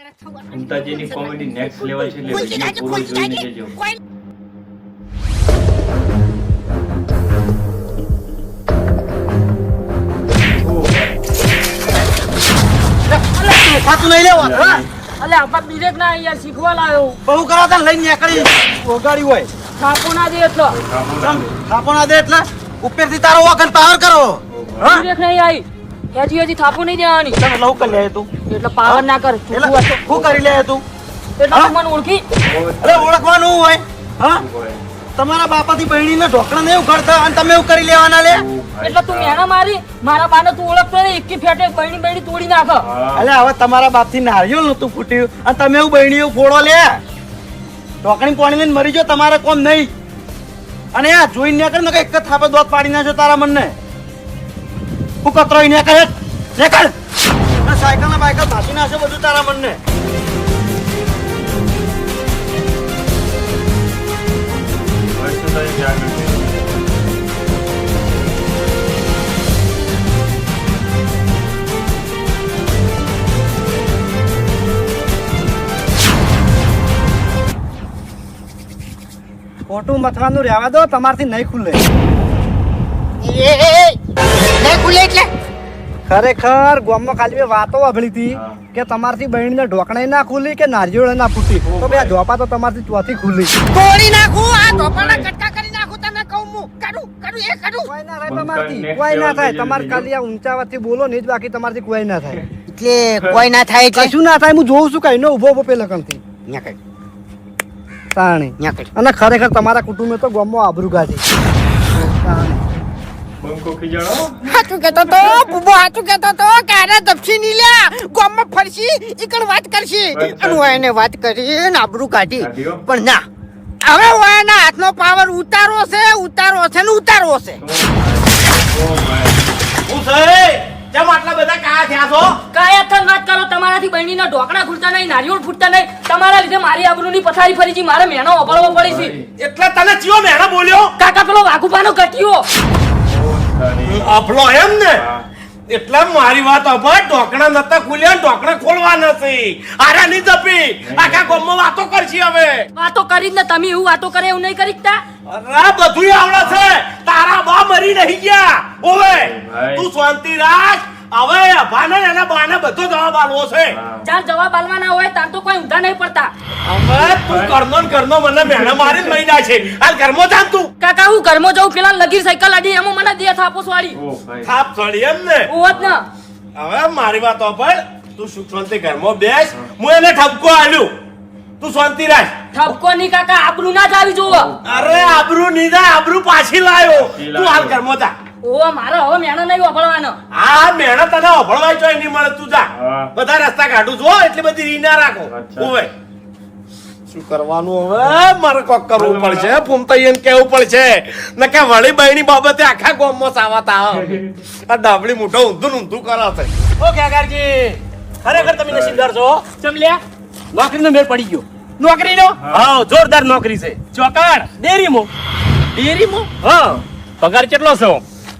ઉમતાજીની comedy next level છે એટલે video પૂરો જોઈને જજો. ખાતું નહીં લેવા અલે આપા બીજેક ના યાર શીખવા લાયો બહુ કરાતા લઈને નીકળી ઓગાડી હોય થાપો ના દે એટલો થાપો ના દે એટલે ઉપરથી તારો વગર પાવર કરો હા બીજેક નહીં આવી હજી થાપો નહીં દેવાની તમે લઉં કરી લે તું એટલે પાવર ના કર એટલે શું કરી લે તું એટલે તું મને ઓળખી અરે ઓળખવાનું હોય હા તમારા બાપાથી બહેણીને ઢોકળા ને એવું કરતા અને તમે એવું કરી લેવાના લે એટલે તું મેણા મારી મારા બાને તું ઓળખતો નહીં એકી ફેટે બહેણી તોડી નાખ અલે હવે તમારા બાપથી નારિયેળ નતું ફૂટ્યું અને તમે એવું બહેણીયું ફોડો લે ઢોકળી પાણી લઈને મરી જો તમારે કોમ નહીં અને આ જોઈને ને ને એક જ થાપે દોત પાડી નાખો તારા મનને હું કતરોઈ ને કરે ને કર સાયકલ ના બાયકલ ભાસી નાખો બધું તારા મનને ખોટું મથવાનું રહેવા દો તમારથી નહીં ખુલે નહીં ખુલે એટલે ખરેખર ગામમાં ખાલી બે વાતો વાપરી હતી કે તમારથી બહેણીને ઢોકણા ના ખુલી કે નારિયેળ ના ફૂટી તો બે ધોપા તો તમારથી ચોથી ખુલી તોડી નાખું આ ધોપાના કટકા કરી નાખું તને કહું હું કાઢું એ કાઢું કોઈ ના થાય તમારથી કોઈ ના થાય તમારે ખાલી આ ઊંચા વાતથી બોલો ને જ બાકી તમારથી કોઈ ના થાય એટલે કોઈ ના થાય એટલે કશું ના થાય હું જોઉં છું કઈ નો ઉભો ઉભો પેલા કંથી તાણી અને ખરેખર તમારા કુટુંબે તો ગામમાં આબરૂ ગાધી બંકો ખીજાણો હાચું કહેતો તો બુબો હાચું કહેતો તો કારા દપસી ની લ્યા ગામમાં ફરસી ઈકણ વાત કરશી અને એને વાત કરી ને આબરૂ કાઢી પણ ના હવે ઓયના હાથનો પાવર ઉતારો છે ને ઉતારો છે હું સહી કેમ આટલા બધા કાયા થયા છો કાયા થન વાત કરો તમારાથી બહેણીના ઢોકણા ખુલતા નહીં નારિયેળ ફૂટતા નહીં તમારા લીધે મારી આબરૂની પથારી ફરી છે મારે મેણો ઓપાળવો પડી છે એટલે તને ચિયો મેણા બોલ્યો કાકા પેલો વાઘુપાનો કટિયો અફલો એમ ને એટલે મારી વાત અભા ઢોકણા નતા ખુલ્યા ઢોકણા ખોલવા નથી આરા ની જપી આખા ગામમાં વાતો કરશી હવે વાતો કરી જ ને તમે એવું વાતો કરે એવું નહીં કરી તા અરે બધું આવડે છે તારા બા મરી નહીં ગયા ઓવે તું શાંતિ રાખ હવે અભાને એના બાને બધો જવાબ આલવો છે ચાર જવાબ આલવાના હોય તાર તો કોઈ ઊંધા નહીં પડતા હવે તું કરનો મને મેણા મારી જ મહિના છે આ ઘરમાં જાન તું કાકા હું ઘરમાં જાઉં પેલા લગી સાયકલ આડી એમાં મને દે થાપો વાળી થાપ ચડી એમ ને ઓત ને હવે મારી વાત સાંભળ તું સુખ શાંતિ ઘરમાં બેસ હું એને ઠપકો આલ્યું તું શાંતિ રાખ ઠપકો ની કાકા આબરૂ ના જ આવી જોવો અરે આબરૂ ની જા આબરૂ પાછી લાયો તું હાલ ઘરમાં જા ઓ મારો હવે મેણો નહીં વાપરવાનો આ મેણા તને ઓભળવાય ચોય નહીં મળે તું જા બધા રસ્તા કાઢું જો એટલી બધી રી ના રાખો ઓવે શું કરવાનું હવે મારે કોક કરવું પડશે ફૂમતાઈને કેવું પડશે નકે વળી બહેણી બાબતે આખા ગામમાં સાવાતા આ ડાબડી મોઢો ઊંધું કરે છે ઓ કાકાજી ખરેખર તમે નસીબદાર છો ચમલ્યા નોકરીનો મેળ પડી ગયો નોકરીનો હા જોરદાર નોકરી છે ચોકડ ડેરીમાં હા પગાર કેટલો છે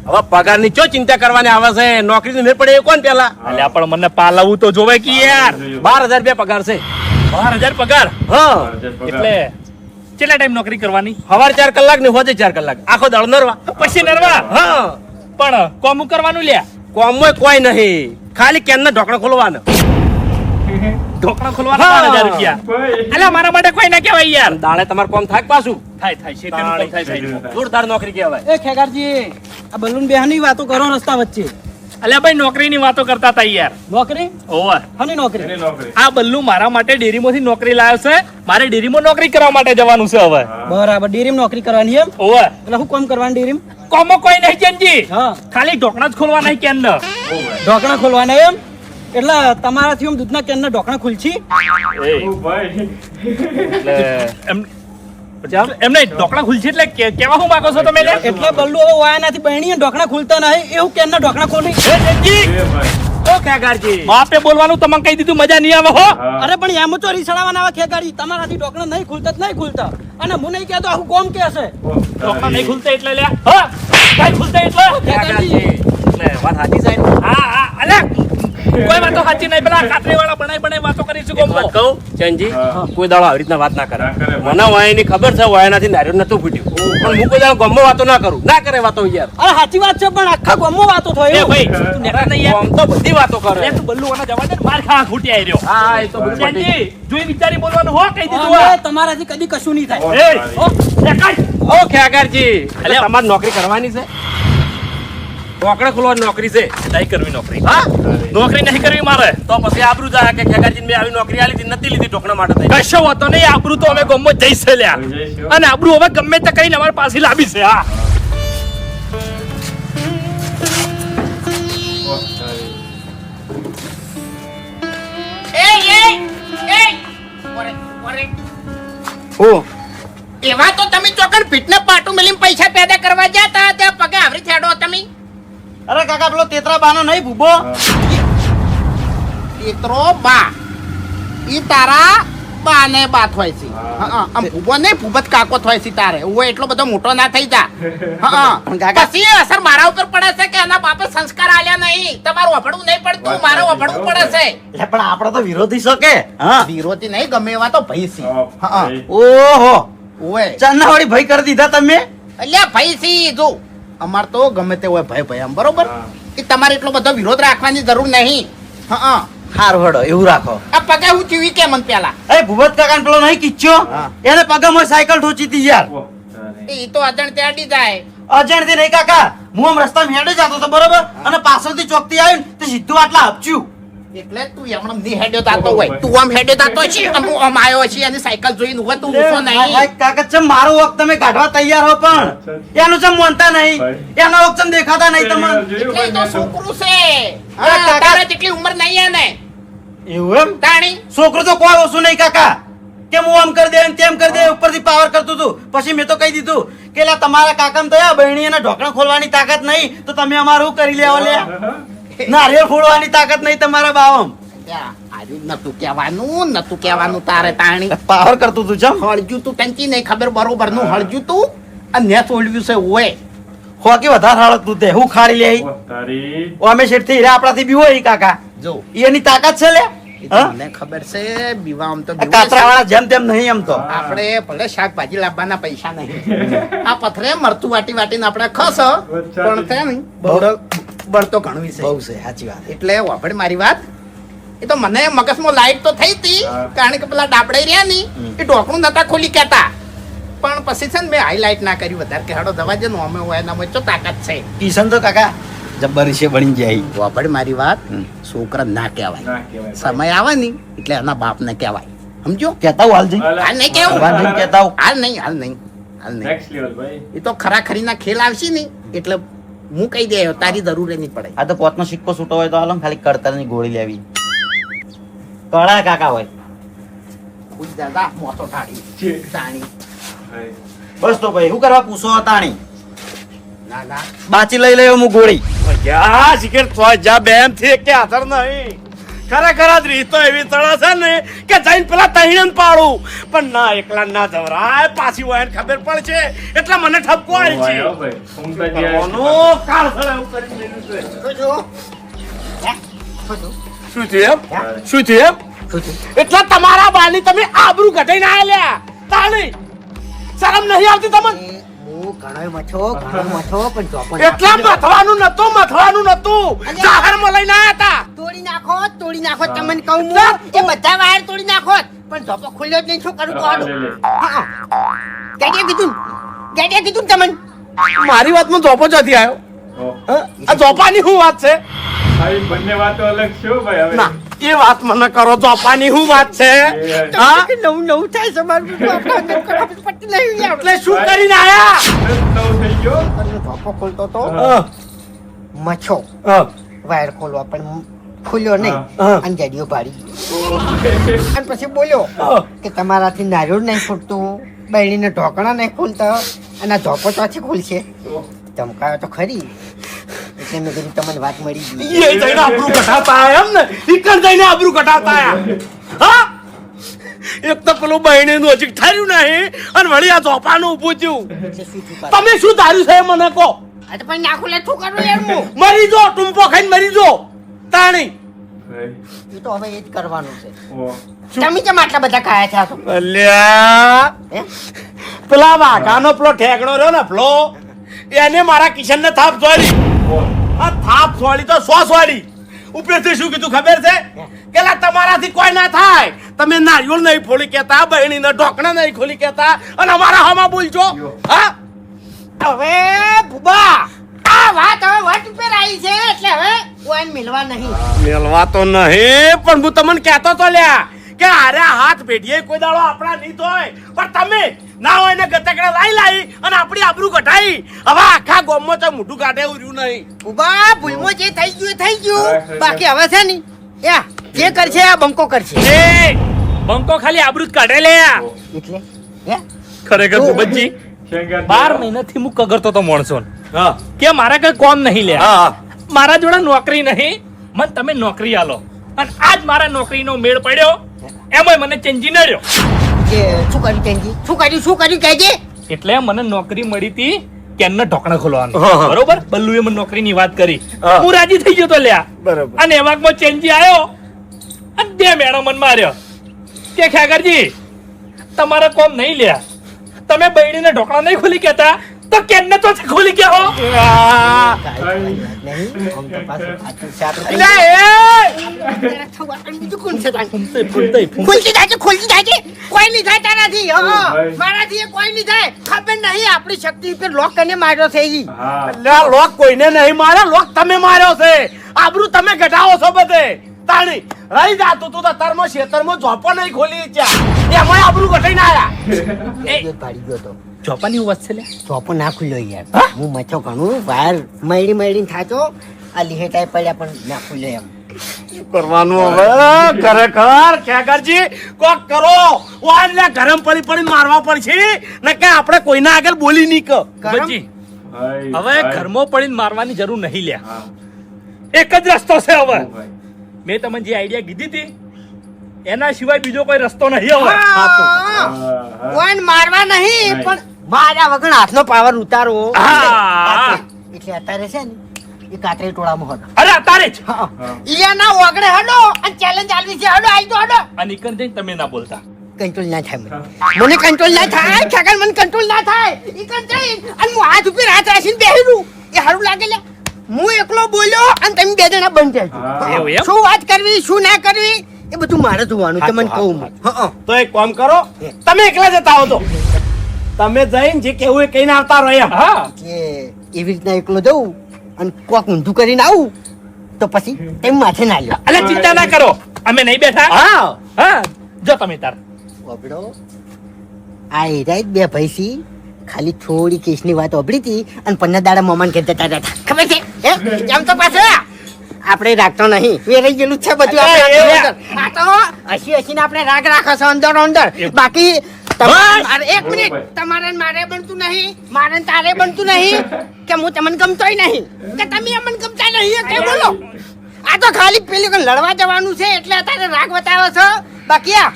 હવે પગારની ચો ચિંતા કરવાની આવે છે નોકરીનો મેળ પડે એ કોણ પેલા અલ્યા પણ મને પાલાવું તો જોવે કે યાર 12,000 રૂપિયા પગાર છે 12,000 પગાર હા એટલે કેટલા ટાઈમ નોકરી કરવાની સવાર 4 કલાક ને હોજે 4 કલાક આખો દાડો નરવા પછી નરવા હા પણ કોમ કરવાનું લ્યા કોમમાં કોઈ નહીં ખાલી કેનના ઢોકણા ખોલવાના ઢોકણા ખોલવાના 12,000 રૂપિયા અલ્યા મારા માટે કોઈ ના કહેવાય યાર દાડે તમારે કોમ થાય પાછું થાય શેતીનું કામ થાય સાઈડમાં. જોરદાર નોકરી કહેવાય એ ખેગારજી આ બલૂન બેહાની વાતો કરો રસ્તા વચ્ચે અલ્યા ભાઈ નોકરીની વાતો કરતા હતા યાર નોકરી ઓવર હની નોકરી આ બલ્લુ મારા માટે ડેરીમાંથી નોકરી લાવ્યો છે મારે ડેરીમાં નોકરી કરવા માટે જવાનું છે હવે બરાબર ડેરીમાં નોકરી કરવાની એમ ઓવર એટલે હું કોમ કરવાની ડેરીમ કોમો કોઈ નહીં ચેનજી હા ખાલી ઢોકણા જ ખોલવા નહીં કેન ઢોકણા ખોલવાના એમ એટલે તમારાથી એમ દૂધના કેનના ઢોકણા ખુલછી એટલે એમને ઢોકણા ખુલશે એટલે કેવા હું માંગો છો તમે એટલે બલ્લુ હવે વાયાનાથી બહેણી ઢોકણા ખુલતા નહીં એવું કેનના ઢોકણા ખોલી ઓ ખેગારજી બાપે બોલવાનું તમને કહી દીધું મજા નહીં આવે હો અરે પણ એમ તો રીસડાવાના આવે ખેગાડી તમારાથી ઢોકણા નહીં ખુલતા જ નહીં ખુલતા અને હું નહીં કહેતો આખું કોમ કે છે ઢોકણા નહીં ખુલતા એટલે લ્યા હા નહીં ખુલતા એટલે ખેગારજી એટલે વાત સાચી છે હા અલ્યા કોઈ વાતો સાચી નહીં. પેલા કાતરીવાળા બનાઈ વાતો કરીશું એક વાત ગમો. કહું ચંજી હા. કોઈ દાડો આવી રીતના વાત ના કરે ના કરે. મને વાયની ખબર છે વાયનાથી નારિયેળ નતું ફૂટ્યું પણ હું કોઈ દાડો ગમો વાતો ના કરું ના કરે વાતો યાર અરે સાચી વાત છે પણ આખા ગામમાં વાતો એ થાય ભાઈ તું નેકળ નહીં યાર. આમ તો બધી વાતો કરે લે તું બલ્લુ આના જવા દે ને, માર ખાવા ખૂટી આઈ રહ્યો. હા એ તો બધું પતી ચંજી, જોઈ વિચારી બોલવાનું હો, કહી દીધું આ. તમારાથી કદી કશું નહીં થાય એ, ઓ, નેકળ. ઓ ખેગારજી એટલે તમારે નોકરી કરવાની છે રોકડા ખોલવાની નોકરી છે નહીં કરવી નોકરી. હા નોકરી નહીં કરવી મારે. તો પછી આબરૂ જાય કે ખેગારજી મેં આવી નોકરી આલી હતી નથી લીધી ઢોકણા માટે થઈ કશો વાતો નહીં. આબરૂ તો અમે ગમો જઈશે લ્યા. જઈશું. અને આબરૂ હવે ગમે તે કરીને અમારી પાસે લાવી છે. હા ઓહ, તારી. એવા તો તમે ચોકન ફિટને પાટું મેલીને પૈસા પેદા કરવા જતા ત્યાં પગે આવરી થેડો તમે. અરે કાકા પેલો તેતરા બાનો નહીં ભૂબો તેતરો બા ઈ તારા બાને બાત હોય છે. હા આમ ભૂબો નહીં ભૂબત કાકો થાય છે તારે. હું એટલો બધો મોટો ના થઈ જા. હા પછી અસર મારા ઉપર પડે છે કે એના બાપે સંસ્કાર આલ્યા નહીં. તમારું વફડવું નહીં પડતું, મારે વફડવું પડે છે. એટલે પણ આપણે તો વિરોધી છો કે હા વિરોધી નહીં, ગમે એવા તો ભાઈ છે. હા ભાઈ. ઓહો ઓય ચાંદાવાળી ભાઈ કરી દીધા તમે અલ્યા ભાઈ સી જો અમાર તો ગમે તે હોય ભાઈ ભાઈ આમ બરોબર. હા. એ તમારે એટલો બધો વિરોધ રાખવાની જરૂર નહીં. હા હારું હડો એવું રાખો આ પગે હું ચીવી કે મન પેલા એ ભૂપત કાકા પેલો નહીં કિચ્યો હા. એને પગમાં સાયકલ ઠોચી હતી યાર ઓહ, તારી. એ તો અજણ તે અડી જાય. અજાણથી નહીં કાકા હું આમ રસ્તામાં હેડે જતો હતો બરોબર અને પાછળથી ચોકતી આવ્યું ને તે સીધું આટલા આપચ્યું એટલે તું એમણે ની હેડ્યો તાતો હોય, તું આમ હેડ્યો તાતો છે, હું આમ આવ્યો છે અને સાયકલ જોઈને હોય તું ઊંચો નહીં. કાકા ચમ મારો વખત તમે કાઢવા તૈયાર હો પણ એનું ચમ માનતા નહીં એનો વખત ચમ દેખાતા નહીં તમને એટલે એ તો છોકરું છે. અરે હા, કાકા. તારા જેટલી ઉંમર નહીં એને એવું એમ તાણી. છોકરો તો કોઈ ઓછું નહીં કાકા કે હું આમ કરી દે ને તેમ કરી દે ઉપરથી પાવર કરતું હતું પછી મેં તો કહી દીધું કે લા તમારા કાકાને તો બહેણી અને ઢોકણા ખોલવાની તાકાત નહીં તો તમે અમારું કરી લેવા લે નારિયેળ ફોડવાની તાકાત નહીં તમારા બાવમ ત્યાં આજુ નતું કહેવાનું તારે તાણી. પાવર કરતું હતું ચમ હળજ્યું તું ટંકી નહીં ખબર બરોબર નું હળજ્યું તું અને ને તોડ્યું છે ઓય. હોકી વધારે હાલતું તે હું ખારી લે ઓહ, તારી. અમે શેઠ થી હીરા આપણાથી બીવો ઈ કાકા જો એની તાકાત છે લે એ તો મને ખબર છે બીવા આમ તો બીવે છે. કાતરા વાળા જેમ તેમ નહીં એમ તો આપણે ભલે શાકભાજી લાવવાના પૈસા નહીં આ પથરે મરતું વાટી વાટીને આપણે ખસ પણ છે ને બળતો ઘણું છે બહુ છે સાચી વાત એટલે વાપડ મારી વાત એ તો મને મગજમાં લાઈટ તો થઈ હતી હા. કારણ કે પેલા ડાબડાઈ રહ્યા ની એ ઢોકણું નતા ખોલી કહેતા પણ પછી છે ને મેં હાઈલાઈટ ના કરી વધારે કે હાડો દવા જે નોમે હોય એના ચો તાકાત છે. કિશન તો કાકા જબ્બર છે બની જાય વાપડ મારી વાત છોકરા ના કહેવાય ના કહેવાય. સમય આવે ને એટલે એના બાપ ને કહેવાય સમજો. કેતા હું હાલ જઈ હાલ નહીં કેવું હાલ જઈને કહેતા હું હાલ નહીં હાલ નહીં Next level, ભાઈ. એ તો ખરા ખરીના ખેલ આવશે ને એટલે હું કહી દે તારી જરૂર નહીં પડે. આ તો પોતનો સિક્કો છૂટો હોય તો હાલો ને ખાલી કડતરની ગોળી લેવી કડા કાકા હોય ઉઈ દાદા મોટો ઠાડી છે. તાણી ભાઈ. બસ તો ભાઈ શું કરવા પૂછો તાણી ના ના બાચી લઈ લેવો હું ગોળી ક્યાં શિખર થોય જા બેમ થી કે આધર નહીં ખરેખર જ રીત તો એવી તળે છે ને કે જઈને પેલા તહીને પાડું પણ ના એકલા ના જવરાય પાછી હોય ને ખબર પડશે એટલે મને ઠપકો આવી છે વાહ, ભાઈ. ઉમતાજી આ- કરવાનું કાળ સળે એવું કરી મેલ્યું છે. શું થયું એમ શું થયું એમ એટલે તમારા બાની તમે આબરૂ કઢાઈને આલ્યા તાણી શરમ નહીં આવતી તમને હું ઘણો મથો પણ ચોપન એટલા મથવાનું નતું જાહેરમાં લઈને આયા હતા તોડી નાખો તમને કહું હું એ બધા વાયર તોડી નાખો પણ ધોપો ખુલ્યો જ નહીં શું કરું હા, કહો લે, લે. ગાડીએ કીધું તમને મારી વાતમાં જોપો ચોથી આવ્યો ઓહ, આ જોપાની શું વાત છે આ એ બંને વાતો અલગ છે હો, ભાઈ, હવે. ના એ વાત મને કરો જોપાની શું વાત છે હા નવું થાય છે મારું પટ્ટી નહીં એટલે શું કરીને આયા નવ થઈ ગયો. ધોપો ખોલતો તો હા, મછો હા, વાયર ખોલવા પણ ખુલ્યો નહીં હા. અને ગાડીઓ પાડી અને પછી બોલ્યો હા. કે તમારાથી નારિયેળ નહીં ફૂટતું બહેણીને ઢોકણા નહીં ખુલતા અને આ ધોપો ચોથી ખુલશે ધમકાયો તો ખરી એટલે મેં કીધું તમને વાત મળી ગઈ એ જઈને આબરૂ કઢાવતા આયા એમ ને ઈકણ જઈને આબરૂ કઢાવતા આયા હા એક તો પેલું બહેણીનું હજી ઠર્યું નહીં અને વળી આ જોપાનું ઊભું થયું એટલે શું થયું તમે શું ધાર્યું છે એ મને કહો આ તો પણ નાખું લે શું કરું યાર હું મરી જો ટૂંપો ખાઈને મરી જો તાણી ભાઈ. એ તો હવે એ જ કરવાનું છે. ઓ. તમે કેમ આટલા બધા ખાયા છે આ તો? અલ્યા હે? પેલા વાઘાનો પેલો ઠેકડો રહ્યો ને પેલો એને મારા કિશન ને થાપ છોડી. ઓ. આ થાપ છોડી તો 100 છોડી. ઉપરથી શું કીધું ખબર છે કે લા તમારાથી કોઈ ના થાય. તમે નારિયેળ નહીં ફોડી કેતા, બહેણીને ઢોકણા નહીં ખોલી કેતા અને અમારા હામાં બોલજો. હા હવે ભૂબા આ વાત હવે વટ ઉપર આવી છે એટલે હવે કોઈ મિલવા નહીં. મેલવા તો નહીં પણ હું તમને કહેતો તો લ્યા કે આરે હાથ પેઢીએ કોઈ દાડો આપણા નહીં તોય પણ તમે ના હોય ને ગતકડા લાઈ અને આપણી આબરૂ કઢાઈ. હવે આખા ગામમાં તો મોઢું કાઢે એવું રહ્યું નહીં. ભૂબા ભૂલમાં જે થઈ ગયું એ થઈ ગયું. બાકી હવે છે ને યા જે કરશે આ બંકો કરશે. એ બંકો ખાલી આબરૂ જ કાઢે લે એટલે હે ખરેખર ભૂપતજી શેંગાર 12 મહિનાથી હું કગરતો તો માણસો હા કે મારે કઈ કોમ નહીં લે હા મારા જોડે નોકરી નહીં મને તમે નોકરી આલો અને આજ મારા નોકરીનો મેળ પડ્યો એમાંય મને ચેન્જી નડ્યો કે શું કર્યું ચેન્જી? શું કર્યું કહેજે. એટલે મને નોકરી મળી હતી કેનના ઢોકણા ખોલવાનું હા, હા. બરોબર બલ્લુએ મને નોકરીની વાત કરી હા. હું રાજી થઈ ગયો તો લ્યા બરાબર. અને એવામાં ચેન્જી આવ્યો અને 2 મેળો મને માર્યો કે ખેગરજી તમારે કોમ નહીં લ્યા તમે બૈડીને ઢોકણા નહીં ખોલી કેતા તો કેનને તો ખોલી કે હો નહીં આમ તો પાછું સાચું છે આપણે. એટલે એ જરા થવા દે, બીજું કોણ છે તાન? ફૂંટાઈ. ખુલતી જાય કોઈ નહીં થાય તારાથી. હા, ભાઈ. મારાથી એ કોઈ નહીં થાય. ખબર નહીં આપણી શક્તિ ઉપર લોક કરીને માર્યો છે ઈ. હા. એટલે આ લોક કોઈને નહીં માર્યો, લોક તમે માર્યો છે. આબરૂ તમે ઘટાવો છો બધે. તાણી રહી જાતું તું તો તરમાં ખેતરમાં ઝોપો નહીં ખોલી ત્યાં એમાં આબરૂ ઘટાઈને આયા. એ પાડી ગયો તો. ચોપાની વાત છે લે ચોપો ના ખુલ્યો યાર. હું મચો ઘણું બહાર મળી થાચો આ લીહેટાઈ પડ્યા પણ ના ખુલ્યો એમ. કરવાનું હવે ખરેખર ખેગરજી કોક કરો. ઓને ગરમ પડીને મારવા પડશે ને કે આપણે કોઈના આગળ બોલી નહીં ક. ભૂપતજી ભાઈ. હવે ભાઈ. ઘરમાં પડીને મારવાની જરૂર નહીં લ્યા હા. એક જ રસ્તો છે હવે ઓ ભાઈ. મેં તમને જે આઈડિયા કીધી હતી એના સિવાય બીજો કોઈ રસ્તો નહીં હવે હા. હા. કોઈને મારવા નહીં નહીં. પણ માર્યા વગર હાથનો પાવર ઉતારવો. હા. એટલે અત્યારે છે ને એ કાતરી ટોળામાં હતો. અરે અત્યારે જ હા. હા. ઈયાના ઓગળે હડો અને ચેલેન્જ આલવી છે હડો આઈ તો હડો. આ નીકળ જઈને તમે ના બોલતા કંટ્રોલ ના થાય મને કંટ્રોલ ના થાય છગન મને કંટ્રોલ ના થાય ઈ કંટ્રોલ અને હું હાથ ઉપર હાથ રાખીને બેહી રહું એ હારું લાગે લે હું એકલો બોલ્યો અને તમે બે જણા બંધ થઈ હા. એવું એમ? શું વાત કરવી શું ના કરવી એ બધું મારે જોવાનું તમને કહું હું. હા તો એક કામ કરો તમે એકલા જતા હો તો તમે જઈને જે કેવું એ કહીને આવતા રહો એમ. હા કે એવી રીતના એકલો જઉં અને કોક ઊંધું કરીને આવું તો પછી તેમ માથે ના લ્યો. અલે ચિંતા ના કરો અમે નહીં બેઠા હા હા જો તમે તાર ઓબડો આ એરાય જ બે ભૈસી ખાલી થોડી કેસની વાત ઓબડી હતી અને 15 દાડા મોમાન ઘેર જતા હતા ખબર છે હે એમ તો પાછો આપણે રાખતો નહીં વેરાઈ ગયેલું જ છે બધું આપણે આ તો હસી આપણે રાગ રાખો છો અંદર બાકી તમારે એક મિનિટ તમારે ને મારે બનતું નહીં મારે ને તારે બનતું નહીં કે હું તમને ગમતોય નહીં કે તમે અમને ગમતા નહીં કે બોલો આ તો ખાલી પેલી કોઈ લડવા જવાનું છે એટલે અત્યારે રાગ બતાવો છો બાકી આ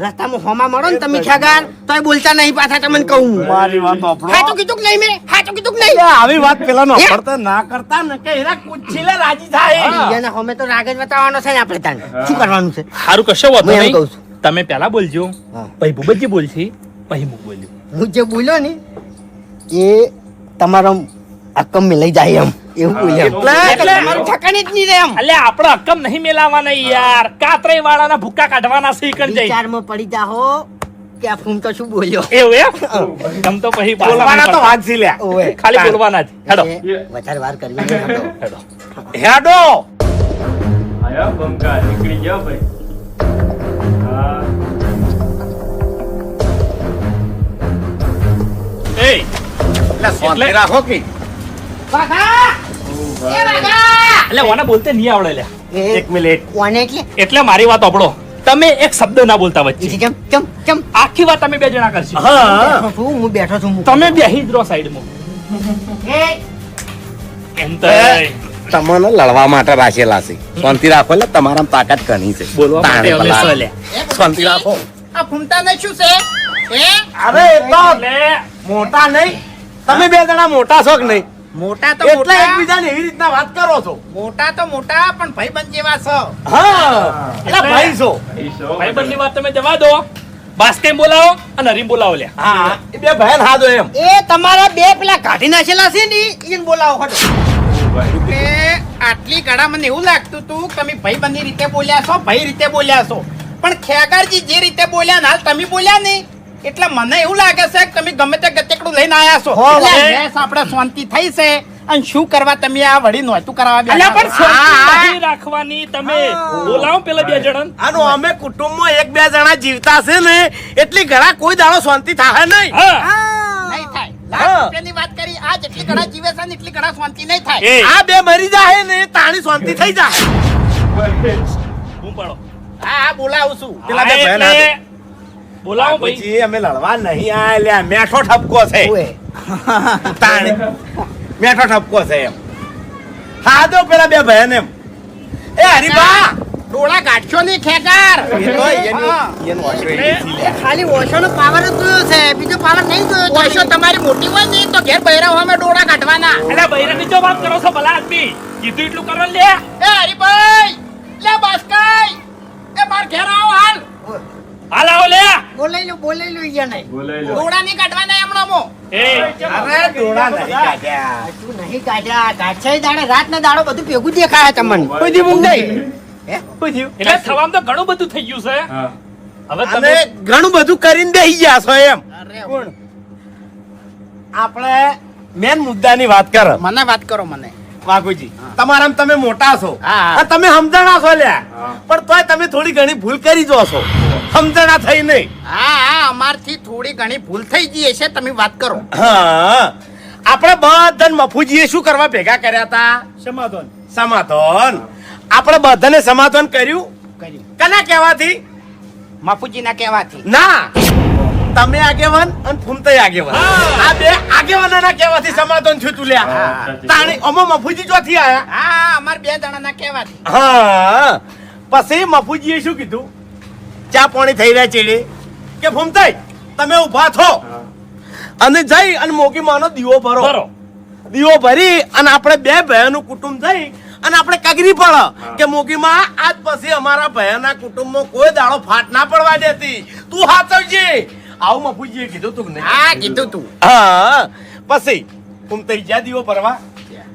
રસ્તામાં હોમા મળો ને તમે ખ્યાગાર તોય બોલતા નહીં પાછા તમને કહું મારી વાત સાંભળો. હા તો કીધું કે નહીં મેં હા તો કીધું કે નહીં એટલે આવી વાત પેલા નો કરતા ના કરતા ને કે એના કુછીલે રાજી થાય. બીજાના હોમે તો રાગ જ બતાવવાનો છે ને આપણે તાન શું કરવાનું છે સારું કશો વાંધો હું એમ નહીં કહું છું. તમે પહેલા બોલજો હા. પછી ભૂપતજી બોલશી પછી હું બોલ્યું હું જે બોલ્યો ને એ તમારો અક્કમ લઈ જાય એમ એવું બોલ્યો એટલે- તમારું ઠકાણે જ નહીં રહે એમ અલે આપણે હકમ નહીં મેલાવાના યાર કાતરાઈ વાળાના ભૂકા કાઢવાના છે ઈકણ જઈ વિચારમાં પડી જાહો કે આ ફૂમ તો શું બોલ્યો એવું એમ તમ તો પછી બોલવાના તો પાછા વાત છે લ્યા. ઓવે ખાલી બોલવાના જ હેડો એ વધારે વાર કરવી નહીં હેડો. હેડો હેડો આયા બંકા નીકળી ગયા ભાઈ. હા. એ એટલે શાંતિ એટલે- રાખો કે વાઘા! ઓ એ ભાઈ. વાઘા! એટલે ઓને બોલતે નહીં આવડે લ્યા એ એક મિનિટ કોને એટલે એટલે મારી વાત સાંભળો તમે એક શબ્દ ના બોલતા વચ્ચે ઈ ચમ ચમ આખી વાત તમે બે જણા કરશો હા હું બેઠો છું હું. તમે બેહી જ રહો સાઈડમાં એ એમ તો તમને લડવા માટે રાખેલા છે શાંતિ રાખો એટલે તમારામાં તાકાત ઘણી છે બોલવા માટે તાણે અમે ભલા. છો લ્યા. શાંતિ રાખો આ ફૂમતા ને શું છે એ અરે એ તો એટલે મોટા નહીં તમે બે જણા મોટા છો કે નહીં મોટા તો એટલે મોટા એકબીજાને એવી રીતના વાત કરો છો. મોટા તો મોટા પણ ભાઈબંધ જેવા છો. હા એટલે ભાઈ છો. ભાઈબંધની વાત તમે જવા દો. બાસ્કેમ બોલાવો અને હરીમ બોલાવો લ્યા. હા એ બે બહેન હાથો એમ. એ તમારા બે પેલા કાઢી નાખેલા છે ને એને બોલાવો હટો. કે આટલી ઘડા મને એવું લાગતું તું કે તમે ભાઈબંધની રીતે બોલ્યા છો, ભાઈ રીતે બોલ્યા છો, પણ ખેગારજી જે રીતે બોલ્યા ને હાલ તમે બોલ્યા ને એટલે મને એવું લાગે છે કે તમે ગમે તે ગતેકડું લઈને આયા છો. એટલે ભેંસ આપણે શાંતિ થઈ છે અને શું કરવા તમે આ વળી નહોતું કરાવવા અલ્યા બેઠા પણ છો? શાંતિ નહીં રાખવાની તમે. બોલાવો પેલા બે જણ. આનો અમે કુટુંબમાં એક બે જણા જીવતા છે ને એટલી ઘણા કોઈ દાડો શાંતિ થાય નહીં. હા નહીં થાય. લાખ રૂપિયાની વાત કરી આ જેટલી ઘડા જીવે છે ને એટલી ઘડા શાંતિ નહીં થાય. એ આ બે મરી જાય ને તાણી શાંતિ થઈ જાય. હું પડો. હા બોલાવું છું. પેલા બે બહેન એટલે હાથે. બોલાવો ભાઈ. બાપુજી, અમે લડવા નહીં આયા લ્યા. મેઠો ઠપકો છે તાણી. મેઠો ઠપકો છે એમ. હા દો પેલા બે બહેન એમ. એ હરીબા ડોળા ગાંઠશો નહીં ખેગાર. એ તો એનું વાંચો એની થી લ્યા. ખાલી ઓશોનો પાવર જ જોયો છે, બીજો પાવર નહીં જોયો. ઓશો તમારી મોટી હોય ને તો ઘેર બૈરા હોય અમે ડોળા કાઢવાના. અલ્યા બૈરાની જો વાત કરો છો ભલા આદમી. કીધું એટલું કરો ને લે. એ હરીભાઈ લે બાસ્કાઈ એ બાર ઘેર આવો હાલ. હાલ આવો લે. બોલાઈ લો ઈયા નહીં. બોલાઈ લો. ડોળા નહીં કાઢવાના એમણાં મો. એ અરે ડોળા નહીં કાઢ્યા. તું નહીં કાઢ્યા. કાઢશે દાડે રાત ને દાડો બધું ભેગું દેખાય તમને. કોઈ દી ઊંઘ નહીં. હે કોઈ દી એટલે થવામાં તો ઘણું બધું થઈ ગયું છે. હા. હવે અને તમે ઘણું બધું કરીને બેસી ગયા છો એમ. અરે આપણે મેન મુદ્દાની વાત કર મને વાત કરો મને. વાઘુજી. તમારામ તમે મોટા છો હા. અને તમે સમજણા છો લ્યા. હા. પણ તોય તમે થોડી ઘણી ભૂલ કરી જો છો. સમજણા થઈ નહીં. હા અમારથી થોડી ઘણી ભૂલ થઈ ગઈ છે તમે વાત કરો. હા આપણે બધાને મફુજીએ શું કરવા ભેગા કર્યા હતા? સમાધાન. સમાધાન. આપણે બધાને સમાધાન કર્યું. કના કહેવાથી? માફુજીના કહેવાથી. ના તમે આગેવાન અને ફૂમતાઈ આગેવાન. આ બે આગેવાનોના કહેવાથી સમાધાન થયું તું લ્યા. હા, સાચી. તાણી અમે મફુજી ચોથી આયા. હા અમાર બે જણાના કહેવાથી. હા પછી મફુજીએ શું કીધું? ચા પાણી થઈ રહ્યા ચેડે કે ફૂમતાઈ તમે ઊભા થો હા. અને જઈ અને મોગી માનો દીવો ભરો. બરો. દીવો ભરી અને આપણે બે ભાઈઓનું કુટુંબ થઈ અને આપણે કગરી પડે કે મોગીમાં આજ પછી અમારા ભાઈઓના કુટુંબમાં કોઈ દાડો ફાટ ના પડવા દેતી. તું હાચવજે. આવું મફુજીએ કીધું તું કે નહીં? હા કીધું તું. હા પછી ફૂમતાઈ જ્યાં દીવો ભરવા